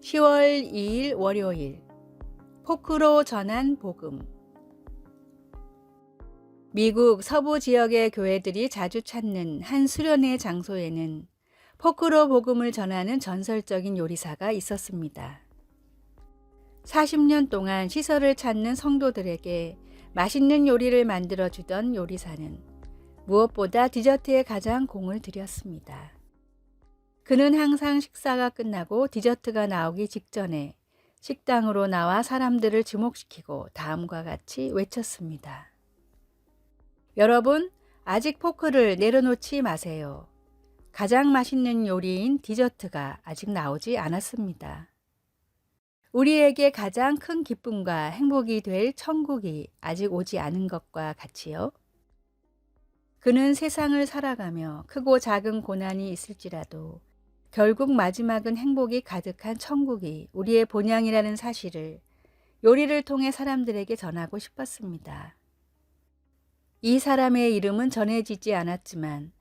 10월 2일 월요일 포크로 전한 복음. 미국 서부 지역의 교회들이 자주 찾는 한 수련회 장소에는 포크로 복음을 전하는 전설적인 요리사가 있었습니다. 40년 동안 시설을 찾는 성도들에게 맛있는 요리를 만들어주던 요리사는 무엇보다 디저트에 가장 공을 들였습니다. 그는 항상 식사가 끝나고 디저트가 나오기 직전에 식당으로 나와 사람들을 주목시키고 다음과 같이 외쳤습니다. 여러분, 아직 포크를 내려놓지 마세요. 가장 맛있는 요리인 디저트가 아직 나오지 않았습니다. 우리에게 가장 큰 기쁨과 행복이 될 천국이 아직 오지 않은 것과 같이요. 그는 세상을 살아가며 크고 작은 고난이 있을지라도 결국 마지막은 행복이 가득한 천국이 우리의 본향이라는 사실을 요리를 통해 사람들에게 전하고 싶었습니다. 이 사람의 이름은 전해지지 않았지만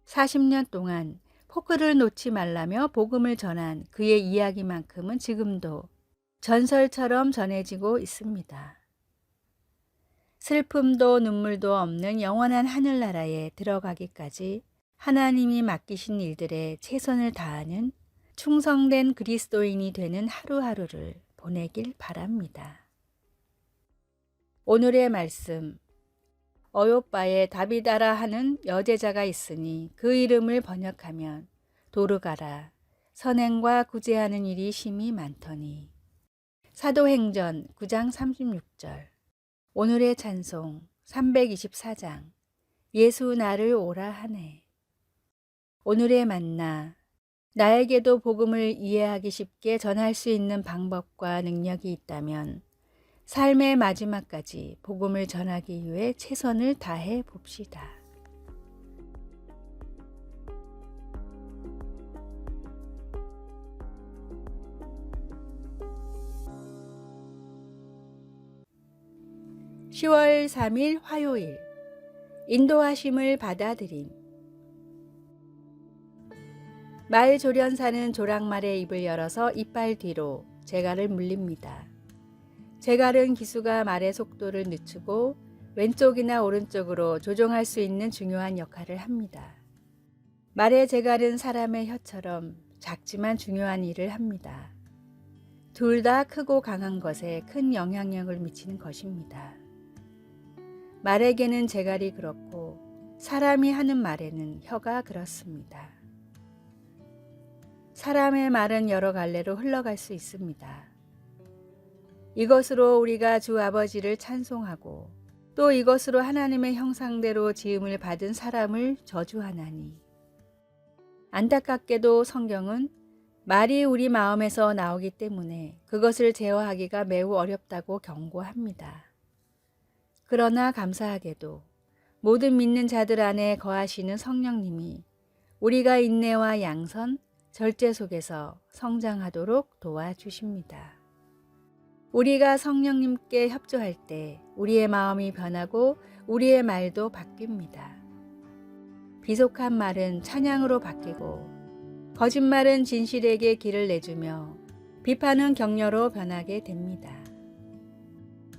40년 동안 포크를 놓지 말라며 복음을 전한 그의 이야기만큼은 지금도 전설처럼 전해지고 있습니다. 슬픔도 눈물도 없는 영원한 하늘나라에 들어가기까지 하나님이 맡기신 일들에 최선을 다하는 충성된 그리스도인이 되는 하루하루를 보내길 바랍니다. 오늘의 말씀, 어요빠에 다비다라 하는 여제자가 있으니 그 이름을 번역하면 도르가라, 선행과 구제하는 일이 심히 많더니. 사도행전 9장 36절. 오늘의 찬송 324장. 예수 나를 오라 하네. 오늘의 만나, 나에게도 복음을 이해하기 쉽게 전할 수 있는 방법과 능력이 있다면 삶의 마지막까지 복음을 전하기 위해 최선을 다해 봅시다. (10월 3일) 화요일 인도하심을 받아들임. 말 조련사는 조랑말의 입을 열어서 이빨 뒤로 재갈을 물립니다. 재갈은 기수가 말의 속도를 늦추고 왼쪽이나 오른쪽으로 조종할 수 있는 중요한 역할을 합니다. 말의 재갈은 사람의 혀처럼 작지만 중요한 일을 합니다. 둘 다 크고 강한 것에 큰 영향력을 미치는 것입니다. 말에게는 재갈이 그렇고 사람이 하는 말에는 혀가 그렇습니다. 사람의 말은 여러 갈래로 흘러갈 수 있습니다. 이것으로 우리가 주 아버지를 찬송하고 또 이것으로 하나님의 형상대로 지음을 받은 사람을 저주하나니. 안타깝게도 성경은 말이 우리 마음에서 나오기 때문에 그것을 제어하기가 매우 어렵다고 경고합니다. 그러나 감사하게도 모든 믿는 자들 안에 거하시는 성령님이 우리가 인내와 양선, 절제 속에서 성장하도록 도와주십니다. 우리가 성령님께 협조할 때 우리의 마음이 변하고 우리의 말도 바뀝니다. 비속한 말은 찬양으로 바뀌고 거짓말은 진실에게 길을 내주며 비판은 격려로 변하게 됩니다.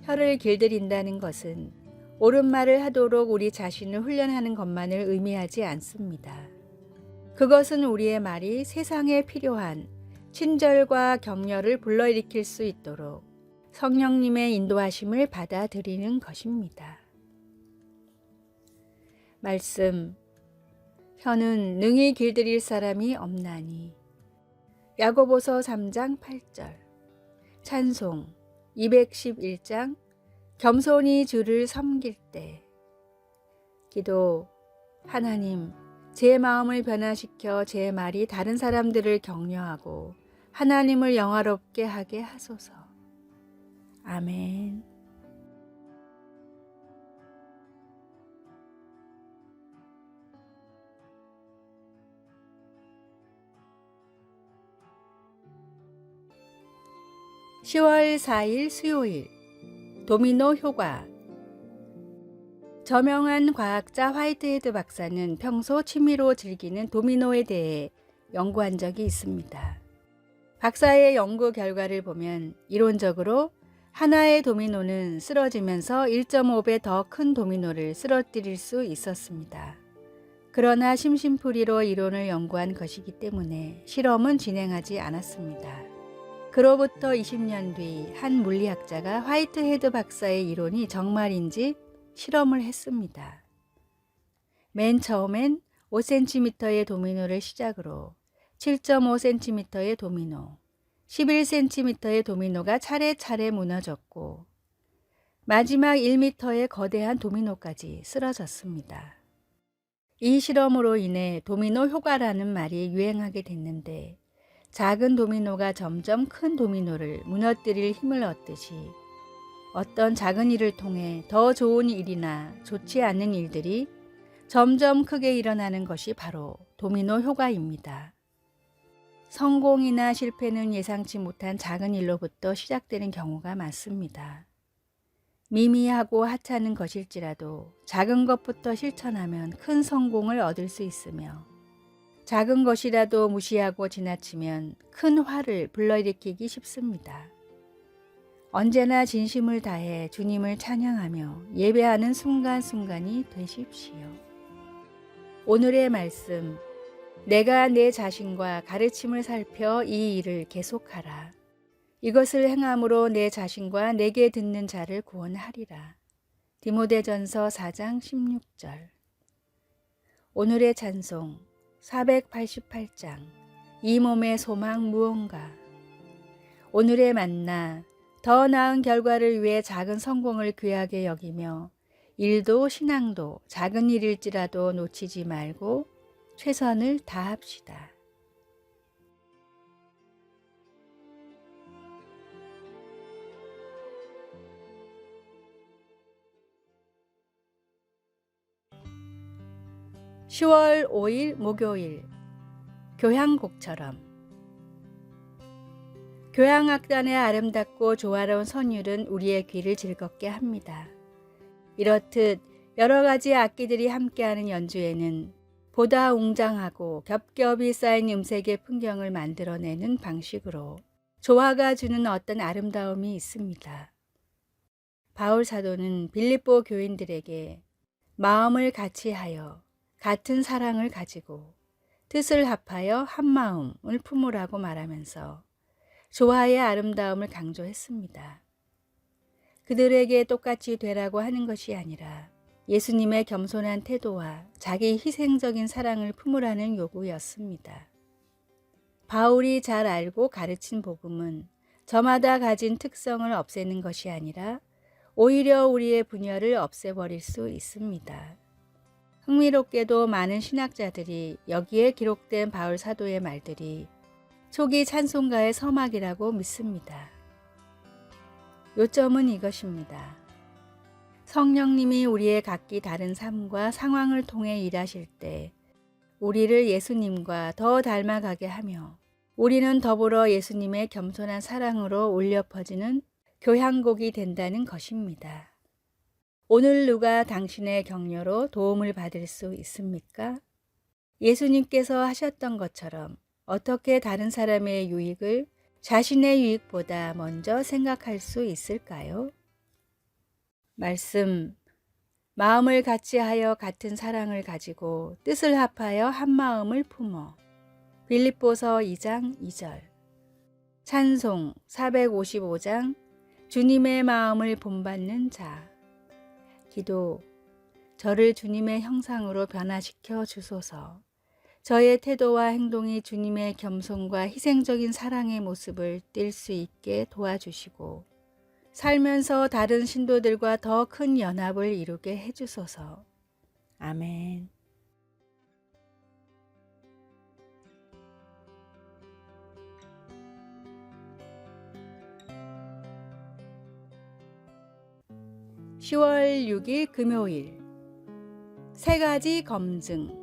혀를 길들인다는 것은 옳은 말을 하도록 우리 자신을 훈련하는 것만을 의미하지 않습니다. 그것은 우리의 말이 세상에 필요한 친절과 격려를 불러일으킬 수 있도록 성령님의 인도하심을 받아들이는 것입니다. 말씀, 혀는 능히 길들일 사람이 없나니. 야고보서 3장 8절. 찬송 211장. 겸손히 주를 섬길 때. 기도, 하나님, 제 마음을 변화시켜 제 말이 다른 사람들을 격려하고 하나님을 영화롭게 하게 하소서. 아멘. (10월 4일) 수요일 도미노 효과. 저명한 과학자 화이트헤드 박사는 평소 취미로 즐기는 도미노에 대해 연구한 적이 있습니다. 박사의 연구 결과를 보면 이론적으로 하나의 도미노는 쓰러지면서 1.5배 더 큰 도미노를 쓰러뜨릴 수 있었습니다. 그러나 심심풀이로 이론을 연구한 것이기 때문에 실험은 진행하지 않았습니다. 그로부터 20년 뒤 한 물리학자가 화이트헤드 박사의 이론이 정말인지 실험을 했습니다. 맨 처음엔 5cm의 도미노를 시작으로 7.5cm의 도미노, 11cm의 도미노가 차례차례 무너졌고 마지막 1m의 거대한 도미노까지 쓰러졌습니다. 이 실험으로 인해 도미노 효과라는 말이 유행하게 됐는데 작은 도미노가 점점 큰 도미노를 무너뜨릴 힘을 얻듯이 어떤 작은 일을 통해 더 좋은 일이나 좋지 않은 일들이 점점 크게 일어나는 것이 바로 도미노 효과입니다. 성공이나 실패는 예상치 못한 작은 일로부터 시작되는 경우가 많습니다. 미미하고 하찮은 것일지라도 작은 것부터 실천하면 큰 성공을 얻을 수 있으며 작은 것이라도 무시하고 지나치면 큰 화를 불러일으키기 쉽습니다. 언제나 진심을 다해 주님을 찬양하며 예배하는 순간순간이 되십시오. 오늘의 말씀, 내가 내 자신과 가르침을 살펴 이 일을 계속하라. 이것을 행함으로 내 자신과 내게 듣는 자를 구원하리라. 디모데전서 4장 16절. 오늘의 찬송 488장 이 몸의 소망 무언가. 오늘의 만나, 더 나은 결과를 위해 작은 성공을 귀하게 여기며 일도 신앙도 작은 일일지라도 놓치지 말고 최선을 다합시다. (10월 5일) 목요일 교향곡처럼. 교향악단의 아름답고 조화로운 선율은 우리의 귀를 즐겁게 합니다. 이렇듯 여러 가지 악기들이 함께하는 연주에는 보다 웅장하고 겹겹이 쌓인 음색의 풍경을 만들어내는 방식으로 조화가 주는 어떤 아름다움이 있습니다. 바울 사도는 빌립보 교인들에게 마음을 같이하여 같은 사랑을 가지고 뜻을 합하여 한 마음을 품으라고 말하면서 조화의 아름다움을 강조했습니다. 그들에게 똑같이 되라고 하는 것이 아니라 예수님의 겸손한 태도와 자기 희생적인 사랑을 품으라는 요구였습니다. 바울이 잘 알고 가르친 복음은 저마다 가진 특성을 없애는 것이 아니라 오히려 우리의 분열을 없애버릴 수 있습니다. 흥미롭게도 많은 신학자들이 여기에 기록된 바울 사도의 말들이 초기 찬송가의 서막이라고 믿습니다. 요점은 이것입니다. 성령님이 우리의 각기 다른 삶과 상황을 통해 일하실 때 우리를 예수님과 더 닮아가게 하며 우리는 더불어 예수님의 겸손한 사랑으로 울려 퍼지는 교향곡이 된다는 것입니다. 오늘 누가 당신의 격려로 도움을 받을 수 있습니까? 예수님께서 하셨던 것처럼 어떻게 다른 사람의 유익을 자신의 유익보다 먼저 생각할 수 있을까요? 말씀, 마음을 같이하여 같은 사랑을 가지고 뜻을 합하여 한 마음을 품어. 빌립보서 2장 2절. 찬송 455장 주님의 마음을 본받는 자. 기도, 저를 주님의 형상으로 변화시켜 주소서. 저의 태도와 행동이 주님의 겸손과 희생적인 사랑의 모습을 띌 수 있게 도와주시고 살면서 다른 신도들과 더 큰 연합을 이루게 해주소서. 아멘. (10월 6일) 금요일. 세 가지 검증.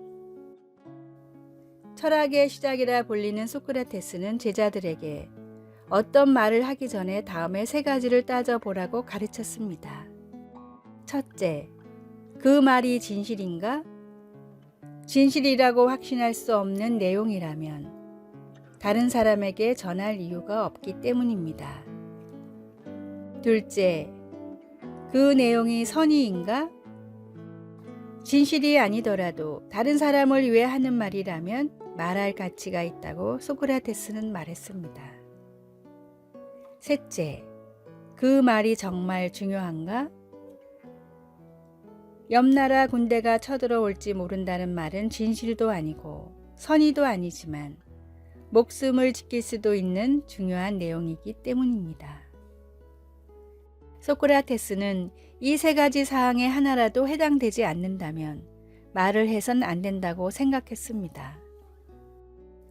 철학의 시작이라 불리는 소크라테스는 제자들에게 어떤 말을 하기 전에 다음에 세 가지를 따져보라고 가르쳤습니다. 첫째, 그 말이 진실인가? 진실이라고 확신할 수 없는 내용이라면 다른 사람에게 전할 이유가 없기 때문입니다. 둘째, 그 내용이 선의인가? 진실이 아니더라도 다른 사람을 위해 하는 말이라면 말할 가치가 있다고 소크라테스는 말했습니다. 셋째, 그 말이 정말 중요한가? 옆 나라 군대가 쳐들어올지 모른다는 말은 진실도 아니고 선의도 아니지만 목숨을 지킬 수도 있는 중요한 내용이기 때문입니다. 소크라테스는 이 세 가지 사항에 하나라도 해당되지 않는다면 말을 해선 안 된다고 생각했습니다.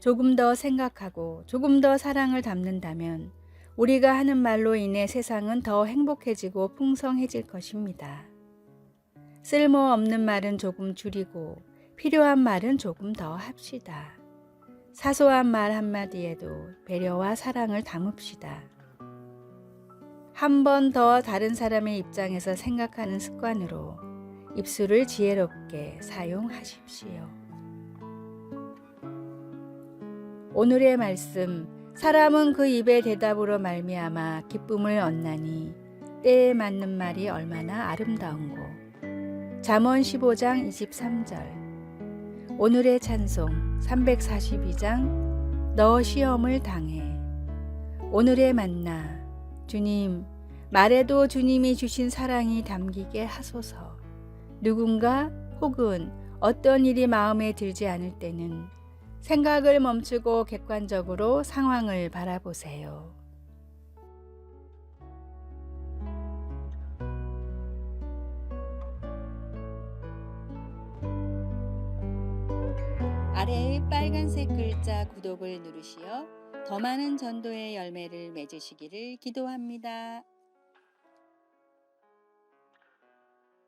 조금 더 생각하고 조금 더 사랑을 담는다면 우리가 하는 말로 인해 세상은 더 행복해지고 풍성해질 것입니다. 쓸모없는 말은 조금 줄이고 필요한 말은 조금 더 합시다. 사소한 말 한마디에도 배려와 사랑을 담읍시다. 한 번 더 다른 사람의 입장에서 생각하는 습관으로 입술을 지혜롭게 사용하십시오. 오늘의 말씀, 사람은 그 입의 대답으로 말미암아 기쁨을 얻나니 때에 맞는 말이 얼마나 아름다운고. 잠언 15장 23절. 오늘의 찬송 342장 너 시험을 당해. 오늘의 만나, 주님, 말에도 주님이 주신 사랑이 담기게 하소서. 누군가 혹은 어떤 일이 마음에 들지 않을 때는 생각을 멈추고 객관적으로 상황을 바라보세요. 아래의 빨간색 글자 구독을 누르시어 더 많은 전도의 열매를 맺으시기를 기도합니다.